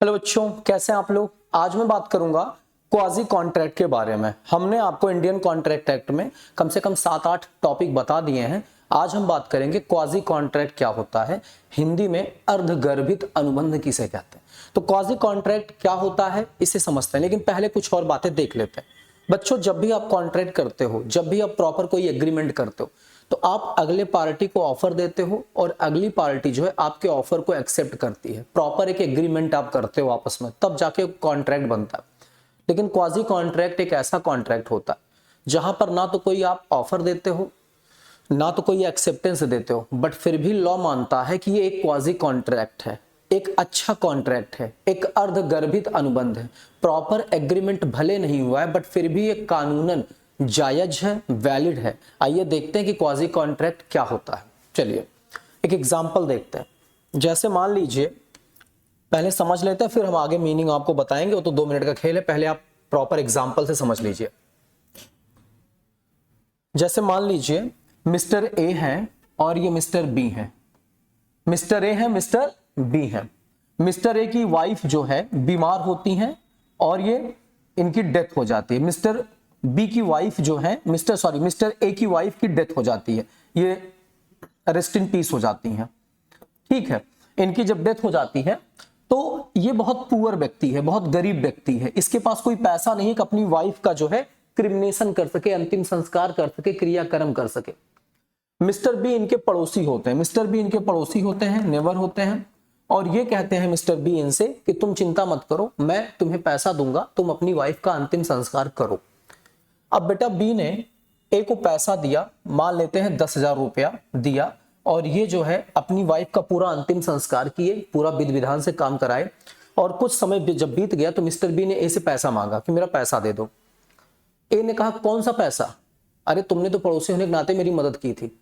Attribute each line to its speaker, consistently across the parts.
Speaker 1: Hello बच्चों, कैसे हैं आप लोग। आज मैं बात करूंगा क्वाजी कॉन्ट्रैक्ट के बारे में। हमने आपको इंडियन कॉन्ट्रैक्ट एक्ट में कम से कम 7-8 टॉपिक बता दिए हैं। आज हम बात करेंगे क्वाजी कॉन्ट्रैक्ट क्या होता है, हिंदी में अर्धगर्भित अनुबंध किसे कहते हैं। तो क्वाजी कॉन्ट्रैक्ट क्या होता है इसे समझते हैं, लेकिन पहले कुछ और बातें देख लेते हैं। बच्चों, जब भी आप कॉन्ट्रैक्ट करते हो, जब भी आप प्रॉपर कोई एग्रीमेंट करते हो, तो आप अगले पार्टी को ऑफर देते हो और अगली पार्टी जो है आपके ऑफर को एक्सेप्ट करती है। प्रॉपर एक एग्रीमेंट आप करते हो आपस में, तब जाके कॉन्ट्रैक्ट बनता है। लेकिन क्वाजी कॉन्ट्रैक्ट एक ऐसा कॉन्ट्रैक्ट होता है जहां पर ना तो कोई आप ऑफर देते हो, ना तो कोई एक्सेप्टेंस देते हो, बट फिर भी लॉ मानता है कि ये एक क्वाजी कॉन्ट्रैक्ट है, एक अच्छा कॉन्ट्रैक्ट है, एक अर्धगर्भित अनुबंध है। प्रॉपर एग्रीमेंट भले नहीं हुआ है, बट फिर भी एक कानूनन जायज है, वैलिड है। आइए देखते हैं कि क्वाजी कॉन्ट्रैक्ट क्या होता है। चलिए एक एग्जांपल देखते हैं। जैसे मान लीजिए, पहले समझ लेते हैं फिर हम आगे मीनिंग आपको बताएंगे। वो तो 2 मिनट का खेल है, पहले आप प्रॉपर एग्जांपल से समझ लीजिए। जैसे मान लीजिए मिस्टर ए है और ये मिस्टर बी है। मिस्टर ए है, मिस्टर बी है। मिस्टर ए की वाइफ जो है बीमार होती है और ये इनकी डेथ हो जाती है। मिस्टर बी की वाइफ जो है मिस्टर ए की वाइफ की डेथ हो जाती है, ये रेस्ट इन पीस हो जाती हैं। ठीक है, इनकी जब डेथ हो जाती है तो ये बहुत पुअर व्यक्ति है, बहुत गरीब व्यक्ति है। इसके पास कोई पैसा नहीं है कि अपनी वाइफ का जो है क्रिमिनेशन कर सके, अंतिम संस्कार कर सके, क्रियाकर्म कर सके। मिस्टर बी इनके पड़ोसी होते हैं, नेबर होते हैं, और ये कहते हैं मिस्टर बी इनसे कि तुम चिंता मत करो, मैं तुम्हें पैसा दूंगा, तुम अपनी वाइफ का अंतिम संस्कार करो। अब बेटा बी ने ए को पैसा दिया, मान लेते हैं 10,000 रुपया दिया, और ये जो है अपनी वाइफ का पूरा अंतिम संस्कार किए, पूरा विधि विधान से काम कराए। और कुछ समय जब बीत गया तो मिस्टर बी ने ए से पैसा मांगा कि मेरा पैसा दे दो। ए ने कहा कौन सा पैसा, अरे तुमने तो पड़ोसी होने के नाते मेरी मदद की थी।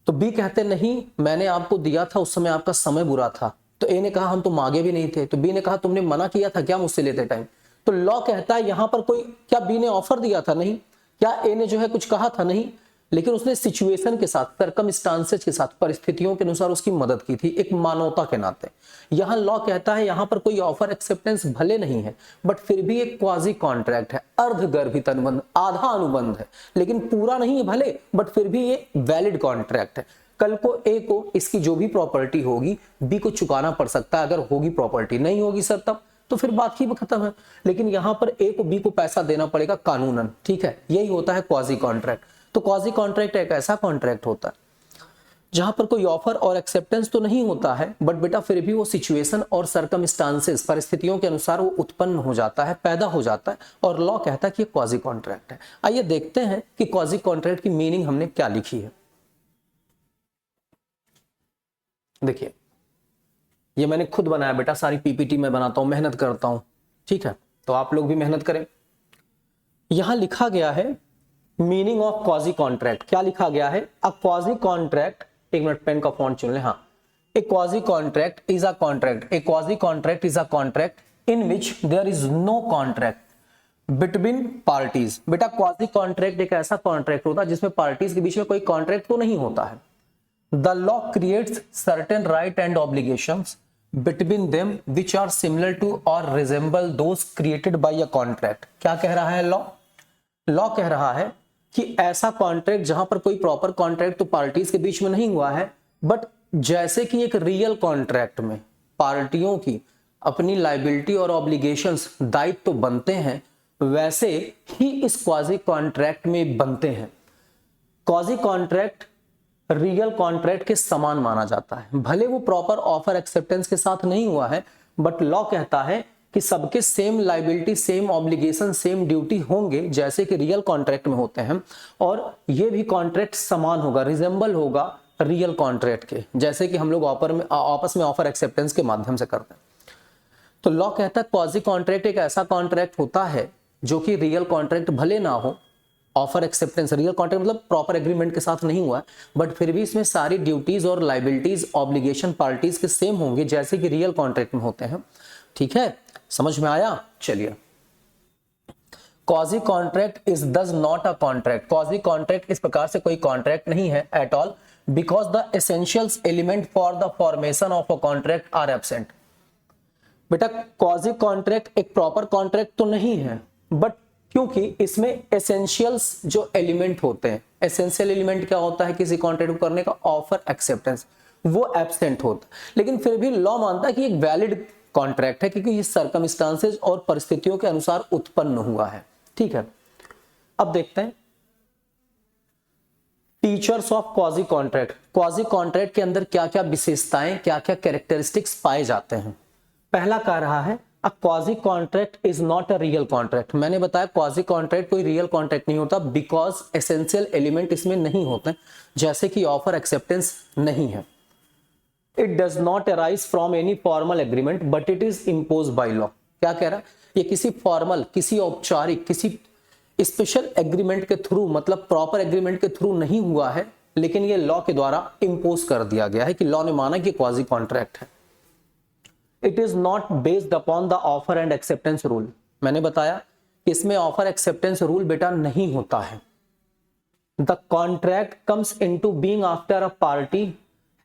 Speaker 1: तो बी कहते नहीं, मैंने आपको दिया था, उस समय आपका समय बुरा था। तो ए ने कहा हम तो मांगे भी नहीं थे। तो बी ने कहा तुमने मना किया था क्या मुझसे लेते टाइम। तो लॉ कहता है यहां पर कोई, क्या बी ने ऑफर दिया था? नहीं। क्या ए ने जो है कुछ कहा था? नहीं। लेकिन उसने सिचुएशन के साथ, सर्कमस्टांसेस के साथ, परिस्थितियों के अनुसार उसकी मदद की थी, एक मानवता के नाते। यहां लॉ कहता है यहां पर कोई ऑफर एक्सेप्टेंस भले नहीं है, बट फिर भी एक क्वाजी कॉन्ट्रैक्ट है, अर्धगर्भित अनुबंध, आधा अनुबंध है, लेकिन पूरा नहीं है भले, बट फिर भी ये वैलिड कॉन्ट्रैक्ट है। कल को ए को इसकी जो भी प्रॉपर्टी होगी बी को चुकाना पड़ सकता है, अगर होगी प्रॉपर्टी। नहीं होगी सर तब तो फिर बात ही खत्म है। लेकिन यहां पर ए को बी को पैसा देना पड़ेगा कानूनन। ठीक है, यही होता है क्वाजी कॉन्ट्रैक्ट। तो क्वाजी कॉन्ट्रैक्ट एक ऐसा कॉन्ट्रैक्ट होता है जहां पर कोई ऑफर और एक्सेप्टेंस तो नहीं होता है, बट बेटा फिर भी वो सिचुएशन और सर्कमस्टांसेस, परिस्थितियों के अनुसार वो उत्पन्न हो जाता है, पैदा हो जाता है, और लॉ कहता है कि ये क्वाजी कॉन्ट्रैक्ट है। आइए देखते हैं कि क्वाजी कॉन्ट्रैक्ट की मीनिंग हमने क्या लिखी है। देखिए, ये मैंने खुद बनाया बेटा, सारी पीपीटी में बनाता हूं, मेहनत करता हूं। ठीक है, तो आप लोग भी मेहनत करें। यहां लिखा गया है मीनिंग ऑफ क्वाजी कॉन्ट्रैक्ट। क्या लिखा गया है? अ क्वाजी कॉन्ट्रैक्ट, एक मिनट पेन का फॉन्ट चुन ले। हाँ, a quasi contract is a contract, a quasi contract is a contract in which there is no contract between parties. बेटा क्वाजी कॉन्ट्रैक्ट एक ऐसा कॉन्ट्रैक्ट होता है जिसमें पार्टीज के बीच में कोई कॉन्ट्रैक्ट तो नहीं होता है। The law creates certain right and obligations between them which are similar to or resemble those created by a contract। क्या कह रहा है लॉ? लॉ कह रहा है कि ऐसा कॉन्ट्रैक्ट जहां पर कोई प्रॉपर कॉन्ट्रैक्ट तो पार्टीज के बीच में नहीं हुआ है, बट जैसे कि एक रियल कॉन्ट्रैक्ट में पार्टियों की अपनी लाइबिलिटी और ऑब्लिगेशंस, दायित्व तो बनते हैं, वैसे ही इस क्वाजी कॉन्ट्रैक्ट में बनते हैं। क्वाजी कॉन्ट्रैक्ट रियल कॉन्ट्रैक्ट के समान माना जाता है, भले वो प्रॉपर ऑफर एक्सेप्टेंस के साथ नहीं हुआ है, बट लॉ कहता है कि सबके same liability, same obligation, same duty होंगे जैसे कि रियल कॉन्ट्रैक्ट में होते हैं, और ये भी कॉन्ट्रैक्ट समान होगा, रिजेंबल होगा रियल कॉन्ट्रैक्ट के, जैसे कि हम लोग आपस में ऑफर एक्सेप्टेंस के माध्यम से करते हैं। तो लॉ कहता है क्वाजी कॉन्ट्रैक्ट एक ऐसा कॉन्ट्रैक्ट होता है जो कि रियल कॉन्ट्रैक्ट भले ना हो, ऑफर एक्सेप्टेंस, रियल कॉन्ट्रैक्ट मतलब प्रॉपर एग्रीमेंट के साथ नहीं हुआ, बट फिर भी इसमें सारी ड्यूटीज और लाइबिलिटीज, ऑब्लिगेशन पार्टीज के सेम होंगे जैसे कि रियल कॉन्ट्रैक्ट में होते हैं। ठीक है, समझ में आया? चलिए, quasi contract is this not a contract. Quasi contract इस प्रकार से कोई कॉन्ट्रैक्ट नहीं है at all, because the essential element for the formation of a contract are absent. बेटा क्वाजी कॉन्ट्रैक्ट एक प्रॉपर कॉन्ट्रैक्ट तो नहीं है, बट क्योंकि इसमें एसेंशियल्स जो एलिमेंट होते हैं, एसेंशियल एलिमेंट क्या होता है किसी कॉन्ट्रैक्ट को करने का, ऑफर एक्सेप्टेंस, वो एब्सेंट होता है, लेकिन फिर भी लॉ मानता है कि एक वैलिड कॉन्ट्रैक्ट है क्योंकि ये सर्कमस्टांसेस और परिस्थितियों के अनुसार उत्पन्न हुआ है। ठीक है, अब देखते हैं features of quasi contract. Quasi contract के अंदर क्या क्या विशेषताएं, क्या क्या कैरेक्टरिस्टिक्स पाए जाते हैं। पहला कह रहा है a quasi contract is not a real contract. मैंने बताया क्वाजी कॉन्ट्रैक्ट कोई रियल कॉन्ट्रैक्ट नहीं होता बिकॉज एसेंशियल एलिमेंट इसमें नहीं होते, जैसे कि ऑफर एक्सेप्टेंस नहीं है। It does not arise from any formal agreement but it is impose by law. क्या कह रहा है, ये किसी फॉर्मल, किसी औपचारिक, किसी स्पेशल एग्रीमेंट के थ्रू, मतलब प्रॉपर एग्रीमेंट के थ्रू नहीं हुआ है, लेकिन ये लॉ के द्वारा इम्पोज कर दिया गया है कि लॉ ने माना कि क्वाजी कॉन्ट्रैक्ट है। It is not based upon the offer and acceptance rule. मैंने बताया कि इसमें ऑफर एक्सेप्टेंस रूल बेटा नहीं होता है। The contract comes into being after a party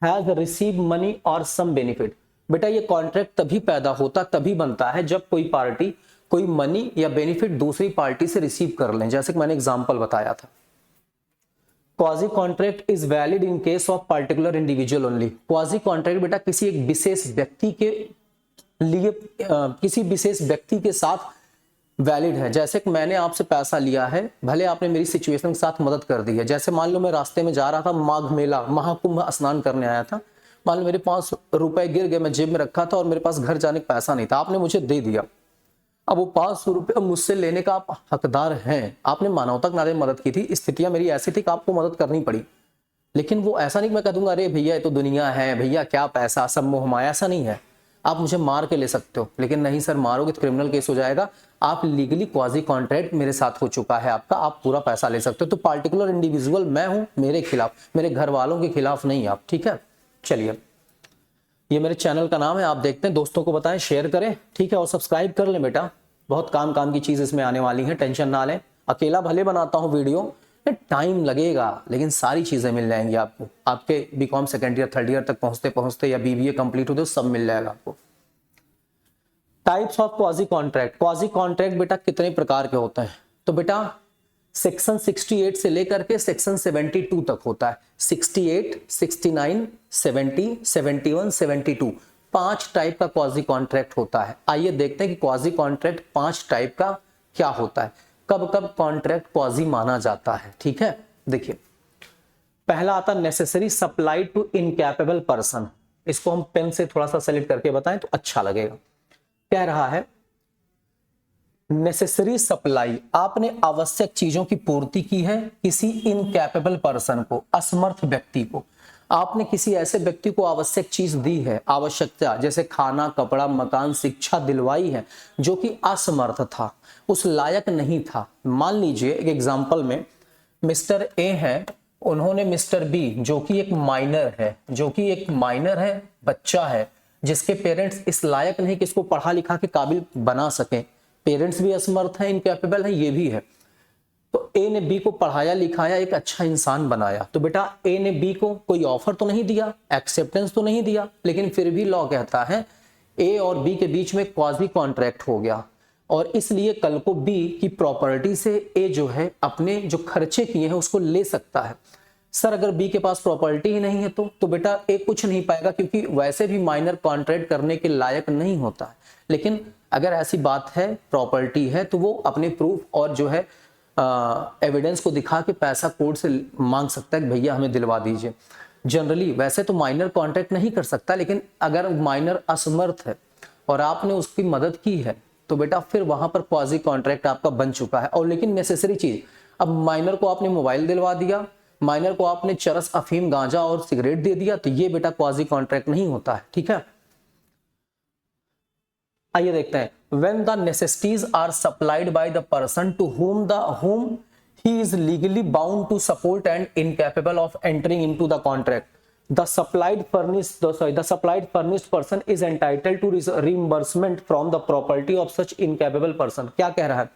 Speaker 1: has receive money और सम बेनिफिट। बेटा ये कॉन्ट्रैक्ट तभी पैदा होता, तभी बनता है जब कोई पार्टी कोई मनी या बेनिफिट दूसरी पार्टी से रिसीव कर लें, जैसे कि मैंने एग्जांपल बताया था। Quasi contract is valid in case of particular individual only. Quasi contract बेटा किसी एक विशेष व्यक्ति के लिए, किसी विशेष व्यक्ति के साथ वैलिड है। जैसे कि मैंने आपसे पैसा लिया है, भले आपने मेरी सिचुएशन के साथ मदद कर दी है। जैसे मान लो मैं रास्ते में जा रहा था, माघ मेला, महाकुंभ स्नान करने आया था, मान लो मेरे 5 रुपए गिर गए, मैं जेब में रखा था और मेरे पास घर जाने का पैसा नहीं था, आपने मुझे दे दिया। अब वो 500 रुपये मुझसे लेने का आप हकदार हैं, आपने मानवता के नाते मदद की थी, स्थितियां मेरी ऐसी थी कि आपको मदद करनी पड़ी। लेकिन वो ऐसा नहीं मैं कह दूंगा अरे भैया ये तो दुनिया है, भैया क्या पैसा, सब मोह माया, ऐसा नहीं है। आप मुझे मार के ले सकते हो, लेकिन नहीं सर, मारोगे तो क्रिमिनल केस हो जाएगा। आप लीगली क्वाजी कॉन्ट्रैक्ट मेरे साथ हो चुका है आपका, आप पूरा पैसा ले सकते हो। तो पार्टिकुलर इंडिविजुअल मैं हूं, मेरे खिलाफ, मेरे घर वालों के खिलाफ नहीं आप। ठीक है, चलिए, ये मेरे चैनल का नाम है, आप देखते हैं, दोस्तों को बताएं, शेयर करें, ठीक है, और सब्सक्राइब कर लें बेटा। बहुत काम की चीज इसमें आने वाली है, टेंशन ना लें। अकेला भले बनाता हूँ वीडियो, टाइम लगेगा, लेकिन सारी चीजें मिल जाएंगी आपको। आपके BCom second year third year तक पहुंचते पहुंचते या बीबीए कंप्लीट होते सब मिल जाएगा आपको। Types of quasi contract. Quasi contract बेटा कितने प्रकार के होते हैं? तो बेटा सेक्शन 68 से लेकर के सेक्शन 72 तक होता है। 68, 69, 70, 71, 72, 5 टाइप का क्वाजी कॉन्ट्रैक्ट होता है। आइए देखते हैं कि क्वाजी कॉन्ट्रैक्ट 5 टाइप का क्या होता है, कब कब कॉन्ट्रैक्ट क्वाजी माना जाता है। ठीक है, देखिए, पहला आता necessary supply to incapable person. इसको हम पेन से थोड़ा सा सेलेक्ट करके बताएं तो अच्छा लगेगा। कह रहा है नेसेसरी सप्लाई, आपने आवश्यक चीजों की पूर्ति की है किसी इनकैपेबल पर्सन को, असमर्थ व्यक्ति को। आपने किसी ऐसे व्यक्ति को आवश्यक चीज दी है, आवश्यकता जैसे खाना, कपड़ा, मकान, शिक्षा दिलवाई है, जो कि असमर्थ था, उस लायक नहीं था। मान लीजिए एक एग्जांपल में मिस्टर ए है, उन्होंने मिस्टर बी जो कि एक माइनर है, बच्चा है, जिसके पेरेंट्स इस लायक नहीं कि इसको पढ़ा लिखा के काबिल बना सकें, पेरेंट्स भी असमर्थ हैं, इनकैपेबल है, ये भी है। तो ए ने बी को पढ़ाया लिखाया, एक अच्छा इंसान बनाया। तो बेटा ए ने बी को कोई ऑफर तो नहीं दिया, एक्सेप्टेंस तो नहीं दिया, लेकिन फिर भी लॉ कहता है ए और बी के बीच में क्वाजी कॉन्ट्रैक्ट हो गया, और इसलिए कल को बी की प्रॉपर्टी से ए जो है अपने जो खर्चे किए हैं उसको ले सकता है। सर अगर बी के पास प्रॉपर्टी ही नहीं है तो बेटा ए कुछ नहीं पाएगा, क्योंकि वैसे भी माइनर कॉन्ट्रैक्ट करने के लायक नहीं होता है। लेकिन अगर ऐसी बात है, प्रॉपर्टी है, तो वो अपने प्रूफ और जो है एविडेंस को दिखा के पैसा कोर्ट से मांग सकता है कि भैया हमें दिलवा दीजिए। जनरली वैसे तो माइनर कॉन्ट्रैक्ट नहीं कर सकता, लेकिन अगर माइनर असमर्थ है और आपने उसकी मदद की है तो बेटा फिर वहां पर क्वाजी कॉन्ट्रैक्ट आपका बन चुका है। और लेकिन नेसेसरी चीज, अब माइनर को आपने मोबाइल दिलवा दिया, माइनर को आपने चरस, अफीम, गांजा और सिगरेट दे दिया, तो ये बेटा क्वाजी कॉन्ट्रैक्ट नहीं होता है। ठीक है, आइए देखते हैं। When the necessities are supplied by the person to whom he is legally bound to support and incapable of entering into the contract, the supplied furnished person is entitled to reimbursement from the property of such incapable person। क्या कह रहा है?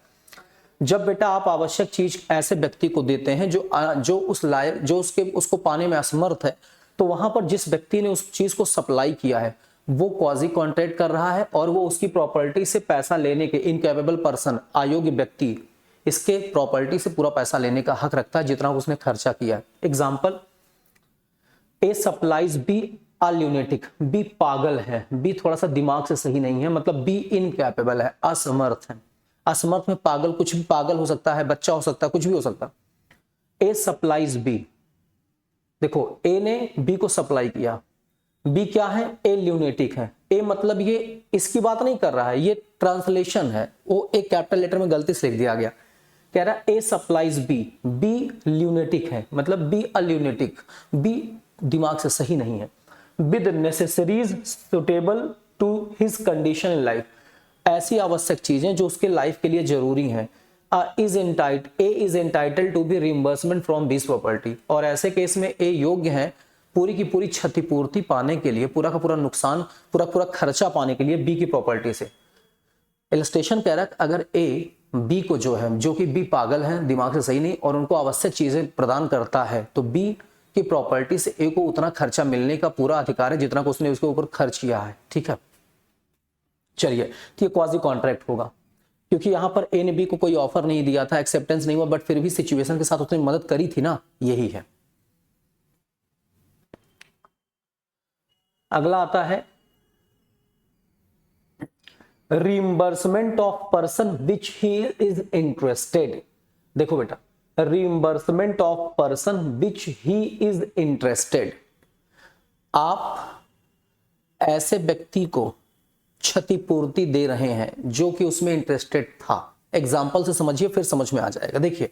Speaker 1: जब बेटा आप आवश्यक चीज ऐसे व्यक्ति को देते हैं जो उस लायक, जो उसको पाने में असमर्थ है, तो वहां पर जिस व्यक्ति ने उस चीज को सप्लाई किया है वो क्वाजी कॉन्ट्रैक्ट कर रहा है और वो उसकी प्रॉपर्टी से पैसा लेने के इनकैपेबल पर्सन, अयोग्य व्यक्ति, इसके प्रॉपर्टी से पूरा पैसा लेने का हक रखता है जितना उसने खर्चा किया है। Example, A supplies B a lunatic, B पागल है, बी थोड़ा सा दिमाग से सही नहीं है, मतलब बी इनकैपेबल है, असमर्थ है। असमर्थ में पागल, कुछ भी पागल हो सकता है, बच्चा हो सकता है, कुछ भी हो सकता है। ए सप्लाइज बी, देखो ए ने बी को सप्लाई किया, बी क्या है, ए ल्यूनेटिक है। ए मतलब ये इसकी बात नहीं कर रहा है, ये ट्रांसलेशन है, वो एक कैपिटल लेटर में गलती से लिख दिया गया। कह रहा है ए सप्लाइज बी, बी ल्यूनेटिक है, मतलब बी अ ल्यूनेटिक, बी दिमाग से सही नहीं है। With necessaries suitable to his condition in life, ऐसी आवश्यक चीजें जो उसके लाइफ के लिए जरूरी हैं। A is entitled to be reimbursement from B's property, और ऐसे केस में ए योग्य है पूरी की पूरी क्षतिपूर्ति पाने के लिए, पूरा का पूरा नुकसान, पूरा खर्चा पाने के लिए बी की प्रॉपर्टी से। इलस्ट्रेशन कह रहा है अगर ए बी को जो है, जो कि बी पागल है, दिमाग से सही नहीं, और उनको आवश्यक चीजें प्रदान करता है, तो बी की प्रॉपर्टी से ए को उतना खर्चा मिलने का पूरा अधिकार है जितना को उसने उसके ऊपर खर्च किया है। ठीक है, चलिए, तो ये क्वाजी कॉन्ट्रैक्ट होगा, क्योंकि यहां पर ए ने बी को कोई ऑफर नहीं दिया था, एक्सेप्टेंस नहीं हुआ, बट फिर भी सिचुएशन के साथ उसने मदद करी थी ना, यही है। अगला आता है reimbursement of person which he is interested. देखो बेटा, reimbursement of person which he is interested, आप ऐसे व्यक्ति को क्षतिपूर्ति दे रहे हैं जो कि उसमें इंटरेस्टेड था। एग्जाम्पल से समझिए, फिर समझ में आ जाएगा। देखिए,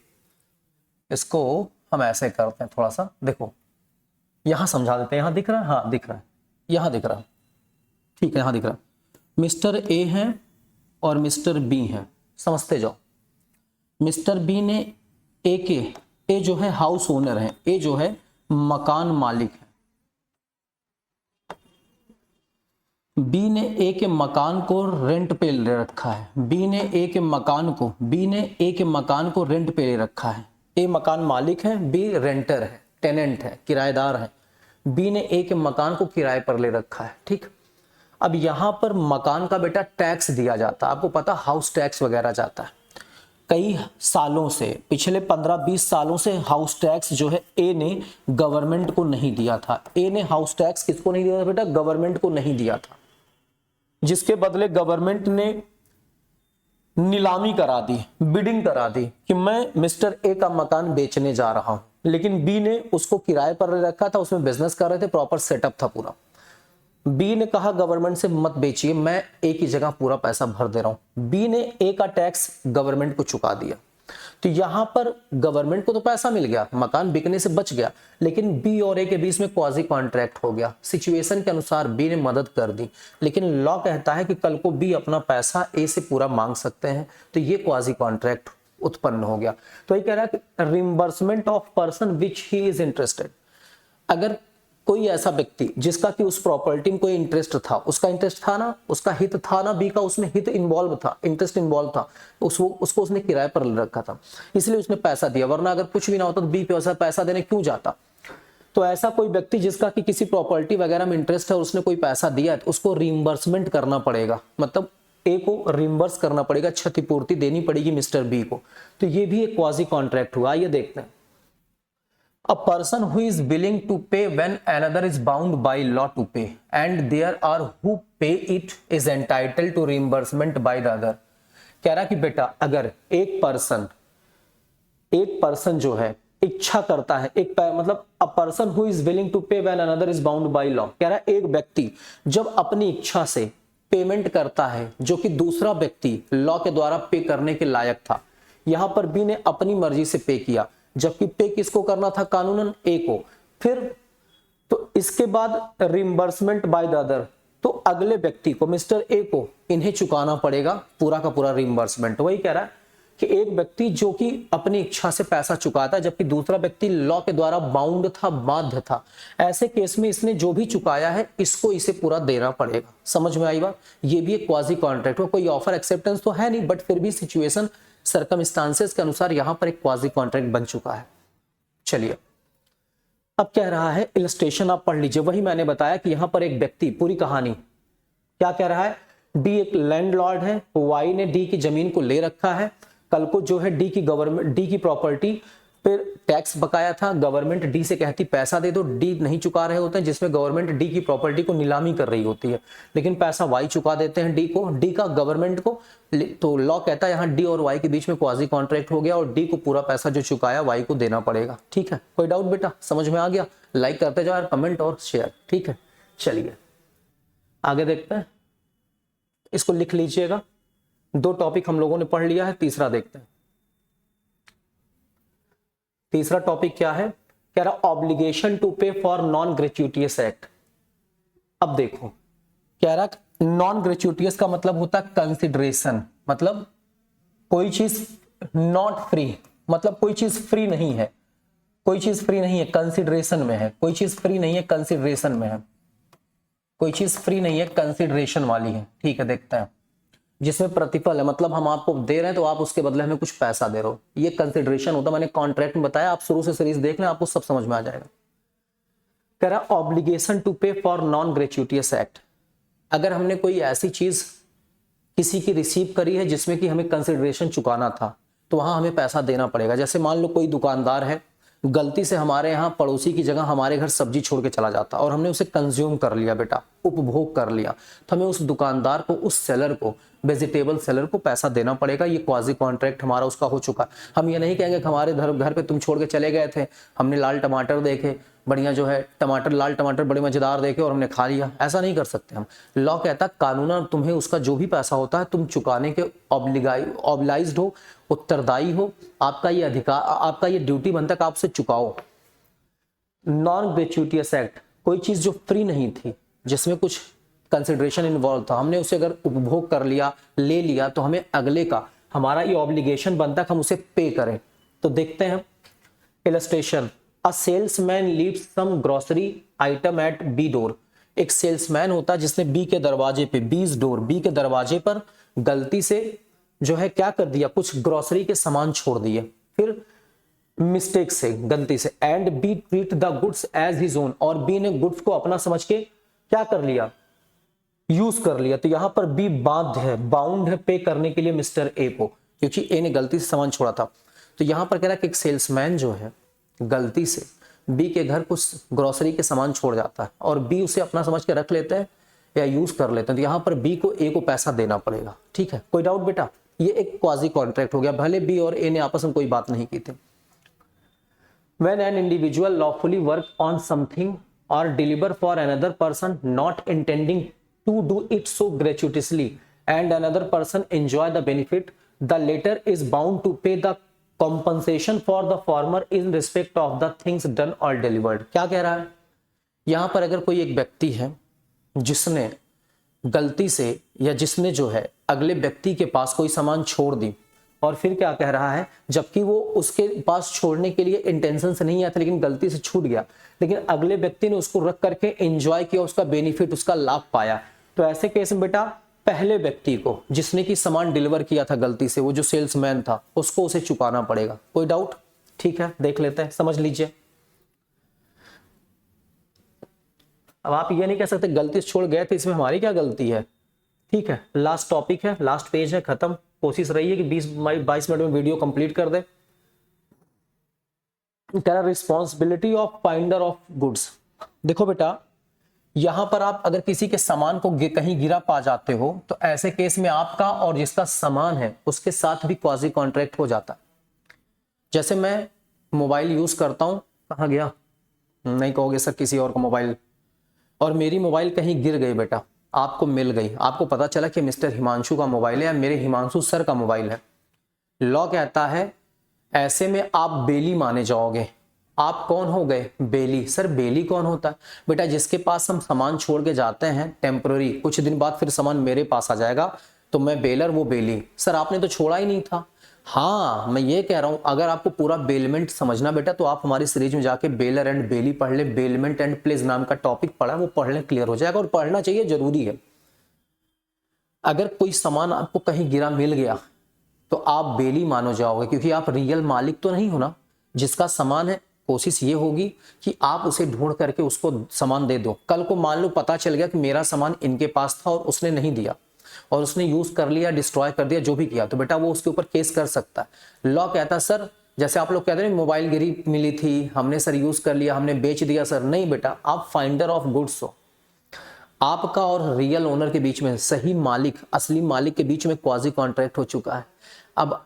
Speaker 1: इसको हम ऐसे करते हैं, थोड़ा सा देखो, यहां समझा देते हैं। यहां दिख रहा है, हाँ दिख रहा है, यहां दिख रहा है, ठीक है, यहां दिख रहा है। मिस्टर ए है और मिस्टर बी है, समझते जाओ। मिस्टर बी ने ए जो है हाउस ओनर है, ए जो है मकान मालिक है। बी ने ए के मकान को रेंट पे ले रखा है, बी ने ए के मकान को रेंट पे ले रखा है। ए मकान मालिक है, बी रेंटर है, टेनेंट है, किराएदार है। बी ने ए के मकान को किराए पर ले रखा है। ठीक, अब यहां पर मकान का बेटा टैक्स दिया जाता है, आपको पता हाउस टैक्स वगैरह जाता है। कई सालों से, पिछले 15-20 सालों से हाउस टैक्स जो है ए ने गवर्नमेंट को नहीं दिया था। ए ने हाउस टैक्स किसको नहीं दिया था बेटा? गवर्नमेंट को नहीं दिया था, जिसके बदले गवर्नमेंट ने नीलामी करा दी, बिडिंग करा दी कि मैं मिस्टर ए का मकान बेचने जा रहा हूं, लेकिन बी ने उसको किराए पर रखा था, उसमें बिजनेस कर रहे थे, प्रॉपर सेटअप था पूरा। बी ने कहा गवर्नमेंट से मत बेचिए, मैं ए की जगह पूरा पैसा भर दे रहा हूं। बी ने ए का टैक्स गवर्नमेंट को चुका दिया, तो यहां पर गवर्नमेंट को तो पैसा मिल गया, मकान बिकने से बच गया, लेकिन बी और ए के बीच में क्वाजी कॉन्ट्रैक्ट हो गया। सिचुएशन के अनुसार बी ने मदद कर दी, लेकिन लॉ कहता है कि कल को बी अपना पैसा ए से पूरा मांग सकते हैं, तो ये क्वाजी कॉन्ट्रैक्ट उत्पन्न हो गया। तो ये कह रहा है कि reimbursement of person which he is interested. अगर कोई ऐसा व्यक्ति जिसका कि उस प्रॉपर्टी में कोई इंटरेस्ट था, उसका इंटरेस्ट था ना, उसका हित था ना, बी का उसमें हित इन्वॉल्व था, इंटरेस्ट इन्वॉल्व था, उसको उसने किराए पर रखा था, इसलिए उसने पैसा दिया, वरना अगर कुछ भी ना होता तो बी पैसा देने क्यों जाता। तो ऐसा कोई व्यक्ति जिसका कि किसी प्रॉपर्टी वगैरह में इंटरेस्ट है और उसने कोई पैसा दिया है, तो उसको रिइंबर्समेंट करना पड़ेगा, मतलब ए को रिइंबर्स करना पड़ेगा, क्षतिपूर्ति देनी पड़ेगी मिस्टर बी को। तो ये भी एक क्वाजी कॉन्ट्रैक्ट हुआ। ये देखते हैं, a person who is willing to pay when another is bound by law to pay and there are who pay it is entitled to reimbursement by the other। कह रहा कि बेटा अगर एक पर्सन जो है इच्छा करता है, मतलब a person who is willing to pay when another is bound by law, कह रहा एक व्यक्ति जब अपनी इच्छा से पेमेंट करता है जो कि दूसरा व्यक्ति लॉ के द्वारा पे करने के लायक था, यहां पर बी ने अपनी मर्जी से पे किया, जबकि पे किसको करना था? कानूनन ए को। फिर तो इसके बाद रिइंबर्समेंट बाय द अदर, तो अगले व्यक्ति को, मिस्टर ए को, इन्हें चुकाना पड़ेगा पूरा का पूरा रिइंबर्समेंट। वही कह रहा है कि एक व्यक्ति जो कि अपनी इच्छा से पैसा चुकाता है, जबकि दूसरा व्यक्ति लॉ के द्वारा बाउंड था, बाध्य था, ऐसे केस में इसने जो भी चुकाया है इसको इसे पूरा देना पड़ेगा। समझ में आई बात? ये भी एक क्वाजी कॉन्ट्रैक्ट हो, कोई ऑफर एक्सेप्टेंस तो है नहीं, बट फिर भी सिचुएशन सर्कमस्टांसेस के अनुसार यहां पर एक क्वाजी कॉन्ट्रैक्ट बन चुका है। चलिए, अब कह रहा है इलस्ट्रेशन आप पढ़ लीजिए। वही मैंने बताया कि यहां पर एक व्यक्ति, पूरी कहानी क्या कह रहा है, डी एक लैंडलॉर्ड है, वाई ने डी की जमीन को ले रखा है, कल को जो है डी की प्रॉपर्टी फिर टैक्स बकाया था, गवर्नमेंट डी से कहती पैसा दे दो, डी नहीं चुका रहे होते हैं, जिसमें गवर्नमेंट डी की प्रॉपर्टी को नीलामी कर रही होती है, लेकिन पैसा वाई चुका देते हैं डी को, डी का गवर्नमेंट को। तो लॉ कहता है यहाँ डी और वाई के बीच में क्वाजी कॉन्ट्रैक्ट हो गया और डी को पूरा पैसा जो चुकाया वाई को देना पड़ेगा। ठीक है, कोई डाउट बेटा, समझ में आ गया? लाइक करते जाओ यार, कमेंट और शेयर। ठीक है, चलिए आगे देखते हैं, इसको लिख लीजिएगा। 2 टॉपिक हम लोगों ने पढ़ लिया है, तीसरा देखते हैं। तीसरा टॉपिक क्या है, कह रहा ऑब्लिगेशन टू पे फॉर नॉन ग्रेच्युटियस एक्ट। अब देखो, कह रहा नॉन ग्रेच्युटियस का मतलब होता है कंसिडरेशन, मतलब कोई चीज नॉट फ्री, मतलब कोई चीज फ्री नहीं है, कोई चीज फ्री नहीं है, कंसिडरेशन में है, कोई चीज फ्री नहीं है, कंसिडरेशन में है, कोई चीज फ्री नहीं है, कंसिडरेशन वाली है। ठीक है, देखते हैं, जिसमें प्रतिफल है, मतलब हम आपको दे रहे हैं तो आप उसके बदले हमें कुछ पैसा दे रहे हो, ये कंसिडरेशन होता है। मैंने कॉन्ट्रैक्ट में बताया, आप शुरू से सीरीज देख लें, आपको सब समझ में आ जाएगा। कह रहा ऑब्लिगेशन टू पे फॉर नॉन ग्रेच्युटियस एक्ट, अगर हमने कोई ऐसी चीज किसी की रिसीव करी है जिसमें कि हमें कंसिडरेशन चुकाना था, तो वहां हमें पैसा देना पड़ेगा। जैसे मान लो कोई दुकानदार है, गलती से हमारे यहाँ पड़ोसी की जगह हमारे घर सब्जी छोड़ के चला जाता और हमने उसे कंज्यूम कर लिया बेटा, उपभोग कर लिया, तो हमें उस दुकानदार को, उस सेलर को, वेजिटेबल सेलर को पैसा देना पड़ेगा। ये क्वाजी कॉन्ट्रैक्ट हमारा उसका हो चुका। हम ये नहीं कहेंगे कि हमारे घर पे तुम छोड़ के चले गए थे, हमने लाल टमाटर देखे, बढ़िया जो है टमाटर, लाल टमाटर बड़े मजेदार देखे और हमने खा लिया, ऐसा नहीं कर सकते हम। लॉ कहता है कानूनन तुम्हें उसका जो भी पैसा होता है तुम चुकाने के ऑब्लाइज्ड हो, उत्तरदायी हो, आपका ये अधिकार, आपका ये ड्यूटी बनता है कि आप उसे चुकाओ। नॉन ग्रेच्युटियस एक्ट, कोई चीज जो फ्री नहीं थी, जिसमें कुछ कंसिडरेशन इन्वॉल्व था, हमने उसे अगर उपभोग कर लिया, ले लिया, तो हमें अगले का, हमारा ये ऑब्लिगेशन बनता है कि हम उसे पे करें। तो देखते हैं illustration, a salesman leaves some grocery item at B door. एक सेल्समैन होता है जिसने बी के दरवाजे पे, बीज डोर, बी के दरवाजे पर गलती से जो है क्या कर दिया, कुछ ग्रोसरी के सामान छोड़ दिए, फिर मिस्टेक से, गलती से, and B treat the goods as his own, और बी ने गुड्स को अपना समझ के क्या कर लिया, यूज कर लिया। तो यहां पर बी बाध्य है, बाउंड है पे करने के लिए मिस्टर ए को, क्योंकि ए ने गलती से सामान छोड़ा था। तो यहां पर कह रहा है कि एक सेल्समैन जो है गलती से बी के घर कुछ ग्रोसरी के सामान छोड़ जाता है और बी उसे अपना समझ के रख लेते हैं या यूज कर लेते हैं, तो यहां पर बी को ए को पैसा देना पड़ेगा। ठीक है, कोई डाउट बेटा? ये एक क्वाजी कॉन्ट्रैक्ट हो गया, भले बी और ए ने आपस में कोई बात नहीं की थी। When an individual lawfully work on something or deliver for another person not intending to do it so gratuitously and another person enjoy the benefit, the latter is bound to pay the compensation for the former in respect of the things done or delivered। क्या कह रहा है यहां पर, अगर कोई एक व्यक्ति है जिसने गलती से या जिसने जो है अगले व्यक्ति के पास कोई सामान छोड़ दी, और फिर क्या कह रहा है, जबकि वो उसके पास छोड़ने के लिए इंटेंशन से नहीं आया था लेकिन गलती से छूट गया, लेकिन अगले व्यक्ति ने उसको रख करके एंजॉय किया, उसका बेनिफिट, उसका लाभ पाया, तो ऐसे केस में बेटा पहले व्यक्ति को जिसने की सामान डिलीवर किया था गलती से, वो जो सेल्समैन था, उसको उसे चुकाना पड़ेगा। कोई डाउट? ठीक है, देख लेते हैं, समझ लीजिए। अब आप ये नहीं कह सकते गलती से छोड़ गए थे, इसमें हमारी क्या गलती है। ठीक है, लास्ट टॉपिक है, लास्ट पेज है, खत्म। कोशिश रही है कि 20-22 मिनट में वीडियो कंप्लीट कर दे। Responsibility of finder of goods. देखो बेटा, यहां पर आप अगर किसी के सामान को कहीं गिरा पा जाते हो, तो ऐसे केस में आपका और जिसका सामान है उसके साथ भी क्वाजी कॉन्ट्रैक्ट हो जाता है। जैसे मैं मोबाइल यूज करता हूं, कहां गया, नहीं कहोगे सर किसी और का मोबाइल, और मेरी मोबाइल कहीं गिर गई बेटा, आपको मिल गई, आपको पता चला कि मिस्टर हिमांशु का मोबाइल है या मेरे हिमांशु सर का मोबाइल है। लॉ कहता है ऐसे में आप बेली माने जाओगे। आप कौन हो गए? बेली। सर बेली कौन होता है? बेटा जिसके पास हम सामान छोड़ के जाते हैं टेम्पररी, कुछ दिन बाद फिर सामान मेरे पास आ जाएगा, तो मैं बेलर, वो बेली। सर आपने तो छोड़ा ही नहीं था। हाँ, मैं ये कह रहा हूं, अगर आपको पूरा बेलमेंट समझना बेटा, तो आप हमारी सीरीज में जाके बेलर एंड बेली पढ़ ले। बेलमेंट एंड प्लेज नाम का टॉपिक पढ़ा, वो पढ़ ले, क्लियर हो जाएगा, और पढ़ना चाहिए, जरूरी है। अगर कोई सामान आपको कहीं गिरा मिल गया तो आप बेली मानो जाओगे, क्योंकि आप रियल मालिक तो नहीं हो ना। जिसका सामान है कोशिश ये होगी कि आप उसे ढूंढ करके उसको सामान दे दो। कल को मान लो पता चल गया कि मेरा सामान इनके पास था और उसने नहीं दिया और उसने यूज कर लिया, डिस्ट्रॉय कर दिया, जो भी किया, तो बेटा वो उसके ऊपर केस कर सकता है। लॉ कहता है सर, जैसे आप लोग कहते हैं मोबाइल गिरी मिली थी, हमने सर यूज कर लिया, हमने बेच दिया सर, नहीं बेटा, आप फाइंडर ऑफ गुड्स हो। आपका और रियल ओनर के बीच में, सही मालिक, असली मालिक के बीच में क्वाजी कॉन्ट्रैक्ट हो चुका है। अब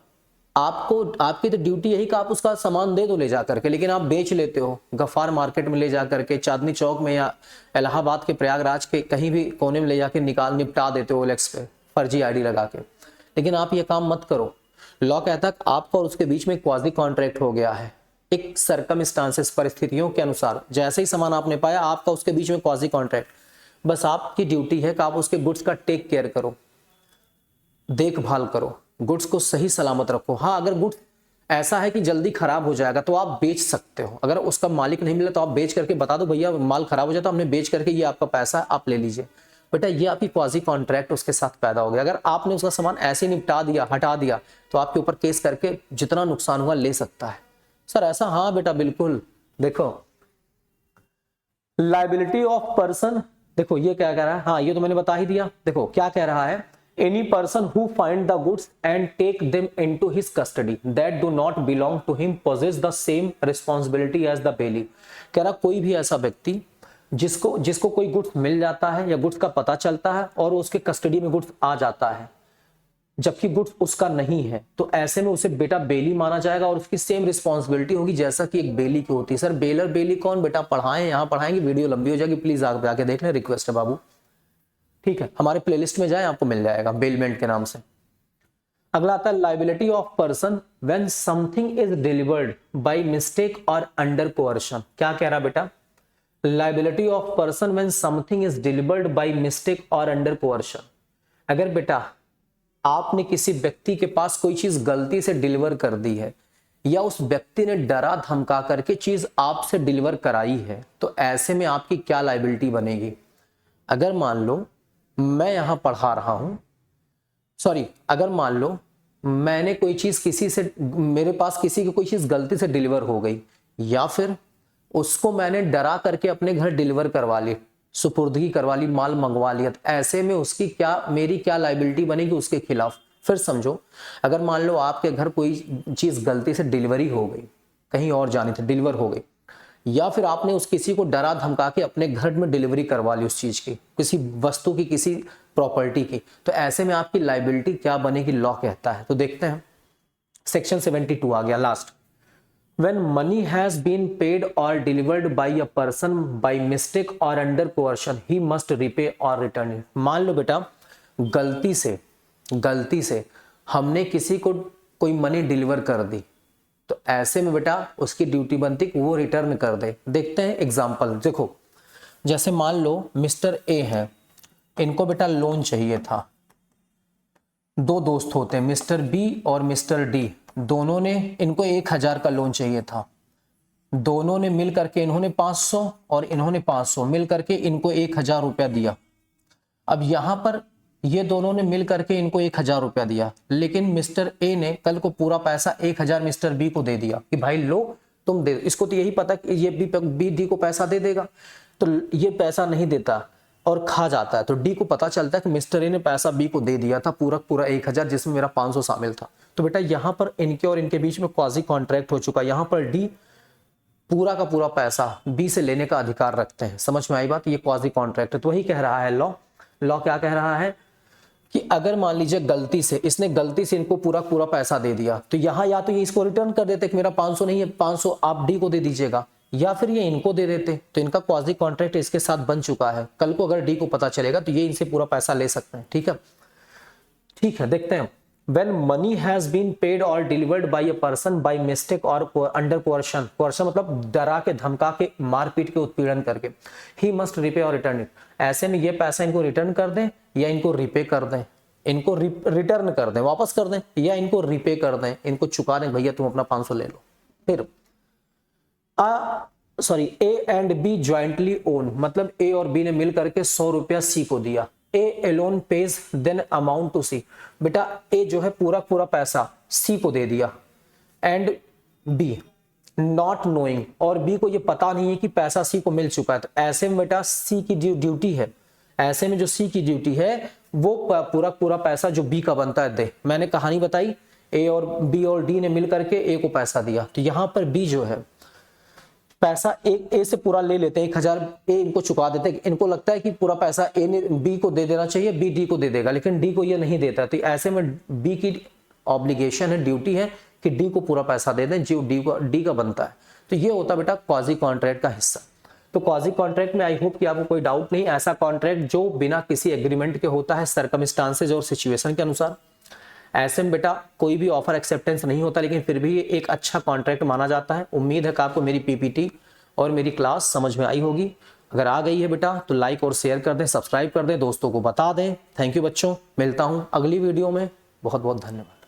Speaker 1: आपको, आपकी तो ड्यूटी यही कि आप उसका सामान दे दो ले जा करके, लेकिन आप बेच लेते हो गफ्फार मार्केट में ले जा करके, चांदनी चौक में या इलाहाबाद के प्रयागराज के कहीं भी कोने में ले जाके निपटा देते हो OLX पे फर्जी आईडी लगा के। लेकिन आप ये काम मत करो। लॉ कहता है आपका और उसके बीच में क्वाजी कॉन्ट्रैक्ट हो गया है, एक सरकमस्टांसेस, परिस्थितियों के अनुसार जैसे ही सामान आपने पाया, आपका उसके बीच में क्वाजी कॉन्ट्रैक्ट। बस आपकी ड्यूटी है कि आप उसके गुड्स का टेक केयर करो, देखभाल करो, गुड्स को सही सलामत रखो। हाँ, अगर गुड्स ऐसा है कि जल्दी खराब हो जाएगा तो आप बेच सकते हो। अगर उसका मालिक नहीं मिला तो आप बेच करके बता दो भैया माल खराब हो जाता, हमने बेच करके, ये आपका पैसा है, आप ले लीजिए। बेटा ये आपकी क्वाजी कॉन्ट्रैक्ट उसके साथ पैदा हो गया। अगर आपने उसका सामान ऐसे निपटा दिया, हटा दिया, तो आपके ऊपर केस करके जितना नुकसान हुआ ले सकता है। सर ऐसा? हाँ बेटा बिल्कुल। देखो लायबिलिटी ऑफ पर्सन, देखो ये क्या कह रहा है, हाँ ये तो मैंने बता ही दिया। देखो क्या कह रहा है, any person who find the goods and take them into his custody that do not belong to him possess the same responsibility as the bailee. कह रहा कोई भी ऐसा व्यक्ति जिसको कोई गुड्स मिल जाता है या गुड्स का पता चलता है और उसके कस्टडी में गुड्स आ जाता है जबकि गुड्स उसका नहीं है, तो ऐसे में उसे बेटा बेली माना जाएगा और उसकी सेम रिस्पॉन्सिबिलिटी होगी जैसा कि एक बेली की होती है। सर बेलर बेली कौन? बेटा पढ़ाएं, यहाँ पढ़ाएंगे, वीडियो लंबी हो जाएगी, प्लीज आप जाके देख लें, रिक्वेस्ट है बाबू, ठीक है। हमारे प्लेलिस्ट में जाए, आपको मिल जाएगा बेलमेंट के नाम से। अगला आता है liability of person when something is delivered by mistake और अंडर कोअर्शन। क्या कह रहा बेटा? Liability of person when something is delivered by mistake और अंडर कोअर्शन। अगर बेटा आपने किसी व्यक्ति के पास कोई चीज गलती से डिलीवर कर दी है या उस व्यक्ति ने डरा धमका करके चीज आपसे डिलीवर कराई है, तो ऐसे में आपकी क्या लायबिलिटी बनेगी? अगर मान लो मैं यहां पढ़ा रहा हूं, सॉरी, अगर मान लो मैंने कोई चीज किसी से, मेरे पास किसी की कोई चीज गलती से डिलीवर हो गई या फिर उसको मैंने डरा करके अपने घर डिलीवर करवा ली, सुपुर्दगी करवा ली, माल मंगवा लिया, तो ऐसे में उसकी क्या, मेरी क्या लायबिलिटी बनेगी उसके खिलाफ? फिर समझो, अगर मान लो आपके घर कोई चीज गलती से डिलीवरी हो गई, कहीं और जानी थी, डिलीवर हो गई, या फिर आपने उस किसी को डरा धमका के अपने घर में डिलीवरी करवा ली उस चीज की, किसी वस्तु की, किसी प्रॉपर्टी की, तो ऐसे में आपकी लायबिलिटी क्या बनेगी? लॉ कहता है। तो देखते हैं, सेक्शन 72 आ गया last. When money has been paid or delivered by a person by mistake or under coercion, he must repay or return it. मान लो बेटा गलती से हमने किसी को कोई मनी डिलीवर कर दी, तो ऐसे में बेटा उसकी ड्यूटी बनती कि वो रिटर्न कर दे। देखते हैं एग्जांपल। देखो जैसे मान लो मिस्टर ए है, इनको बेटा लोन चाहिए था। दो दोस्त होते हैं, मिस्टर बी और मिस्टर डी, दोनों ने, इनको 1000 का लोन चाहिए था। दोनों ने मिल करके, इन्होंने 500 और इन्होंने 500 मिल करके इनको 1000 रुपया दिया। अब यहां पर ये दोनों ने मिल करके इनको 1000 रुपया दिया, लेकिन मिस्टर ए ने कल को पूरा पैसा 1000 मिस्टर बी को दे दिया कि भाई लो तुम दे। इसको तो यही पता कि ये बी डी को पैसा दे देगा, तो ये पैसा नहीं देता और खा जाता है। तो डी को पता चलता है कि मिस्टर ए ने पैसा बी को दे दिया था पूरा 1000, जिसमें मेरा 500 शामिल था। तो बेटा यहां पर इनके और इनके बीच में क्वाजी कॉन्ट्रैक्ट हो चुका। यहां पर डी पूरा का पूरा पैसा बी से लेने का अधिकार रखते हैं। समझ में आई बात? ये क्वाजी कॉन्ट्रैक्ट है। तो वही कह रहा है लॉ क्या कह रहा है कि अगर मान लीजिए इसने गलती से इनको पूरा पैसा दे दिया, तो यहां या तो ये इसको रिटर्न कर देते कि मेरा 500 नहीं है, 500 आप डी को दे दीजिएगा, या फिर ये इनको दे देते, तो इनका क्वाजी कॉन्ट्रैक्ट इसके साथ बन चुका है। कल को अगर डी को पता चलेगा तो ये इनसे पूरा पैसा ले सकते हैं। ठीक है, देखते हैं। When money has been paid or delivered by a person by mistake or under coercion, coercion मतलब डरा के, धमका के, मारपीट के, उत्पीड़न करके, he must repay or return it. ऐसे में ये पैसा इनको रिटर्न कर दें या इनको रिपे कर दें, इनको रिटर्न कर दें, वापस कर दें, या इनको रिपे कर दें, इनको चुका दें, भैया तुम अपना 500 ले लो। फिर A and B jointly own, मतलब A और B ने मिल करके 100 रुपया C को दिया। A alone pays then amount to C, बेटा A जो है पूरा पैसा C को दे दिया, एंड B नॉट नोइंग, और बी को ये पता नहीं है कि पैसा सी को मिल चुका है, तो ऐसे में बेटा सी की ड्यूटी है, ऐसे में जो सी की ड्यूटी है वो पूरा पैसा जो बी का बनता है दे। मैंने कहानी बताई, ए और बी और डी ने मिल करके ए को पैसा दिया, तो यहां पर बी जो है पैसा ए से पूरा ले लेते हैं, 1000 ए इनको चुका देते हैं। इनको लगता है कि पूरा पैसा ए ने बी को दे देना चाहिए, बी डी को दे देगा, लेकिन डी को ये नहीं देता। तो ऐसे में बी की ऑब्लिगेशन है, ड्यूटी है कि डी को पूरा पैसा दे दें जो डी का बनता है। तो ये होता है बेटा क्वाजी कॉन्ट्रैक्ट का हिस्सा। तो क्वाजी कॉन्ट्रैक्ट में आई होप कि आपको कोई डाउट नहीं, ऐसा कॉन्ट्रैक्ट जो बिना किसी एग्रीमेंट के होता है सर्कमस्टांसेज और सिचुएशन के अनुसार। ऐसे में बेटा कोई भी ऑफर एक्सेप्टेंस नहीं होता, लेकिन फिर भी ये एक अच्छा कॉन्ट्रैक्ट माना जाता है। उम्मीद है कि आपको मेरी पीपीटी और मेरी क्लास समझ में आई होगी। अगर आ गई है बेटा तो लाइक और शेयर कर दें, सब्सक्राइब कर दें, दोस्तों को बता दें। थैंक यू बच्चों, मिलता हूं अगली वीडियो में। बहुत बहुत धन्यवाद।